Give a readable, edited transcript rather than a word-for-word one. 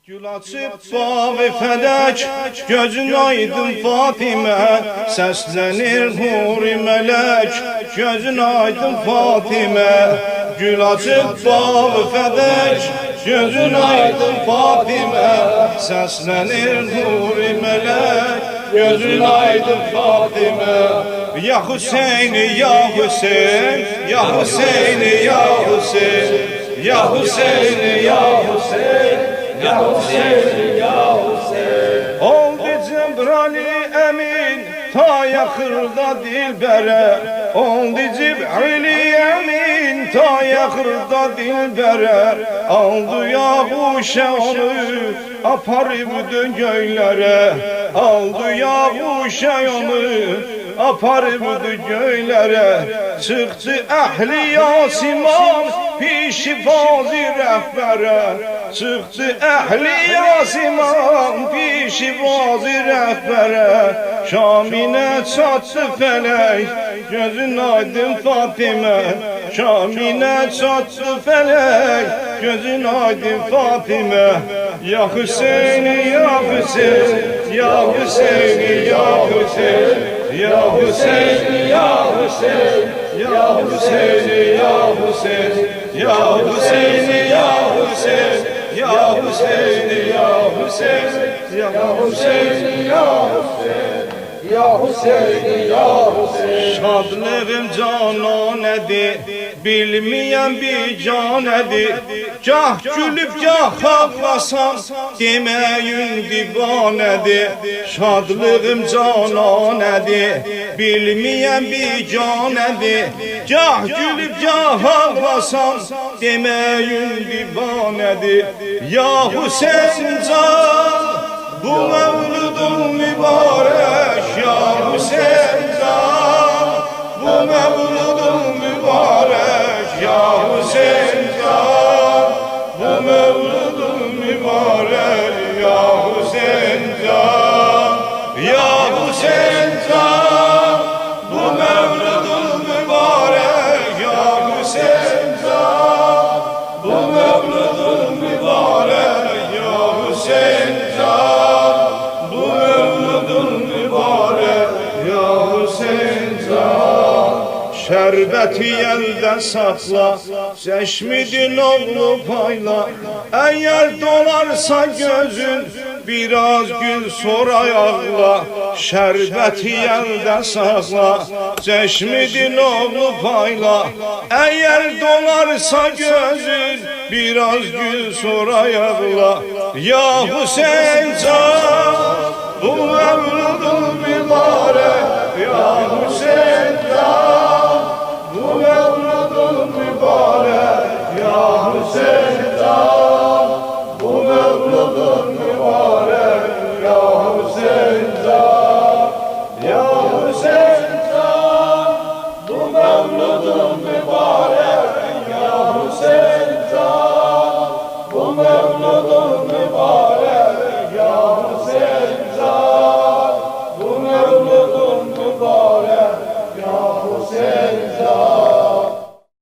Gül açıp bağı fələk, gözün aydın Fatimə, səslənir huri mələk, gözün aydın Fatimə. Gül açıp bağı fələk, gözün aydın Fatimə, səslənir huri mələk, gözün aydın Fatimə. Ya Hüseyin, ya Hüseyin, ya Hüseyin, ya Hüseyin, ya Hüseyin, ya Hüseyin. Ya Hüseyin, ya Hüseyin. Oldu Cebrail emin ta yakırda dilbere, oldu Cebrail emin ta yakırda dilbere, aldı yağuşe onu aparıbdı göylere, aldı yağuşe onu aparıbdı göylere. Çıktı ehli Yasiman pişi fazi rehbere, çıktı ehli Yasiman pişi vazi rehbere. Şamine çattı felek, gözün aydın Fatimə. Şamine çattı felek, gözün aydın Fatimə. Ya Hüseyin, ya Hüseyin, ya Hüseyin, ya Hüseyin, ya Hüseyin, ya Hüseyin, ya Hüseyin, ya Hüseyin, ya Hüseyin, ya Hüseyin. Ya Hüseyin, ya Hüseyin, ya Hüseyin, ya Hüseyin, ya Hüseyin, ya Hüseyin. Şadlığım cananedir, bilmeyen bir canedir. Gah gülüp gah ağlasam, demeyin divanedir. Şadlığım cananedir, bilmeyen bir canedir. Gah gülüp gah ağlasam, demeyin divanedir. Ya Hüseyin can, bu mevludun mübarek. Ya Hüseyin can, bu mevludun mübarek. Ya Hüseyin can, bu mevludun mübarek. Ya Hüseyin can, ya Hüseyin can, bu mevludun mübarek. Ya Hüseyin can, bu mevludun mübarek. Ya Hüseyin can, bu mevludun mübarek. Ya Hüseyin can. Şerbeti elde sakla, çeşmidin oğlu payla. Eğer dolarsa gözün, biraz gül sonra ağla. Şerbeti elde sakla, çeşmidin oğlu payla. Eğer dolarsa gözün, biraz gül sonra ağla. Ya Hüseyin can, bu mevludun mübarek. Ya Hüseyin can, bu mevludun mübarek. Ya Hüseyin can, bu mevludun mübarek. Ya Hüseyin can, ya Hüseyin can, bu mevludun mübarek. Ya Hüseyin can, bu mevludun mübarek.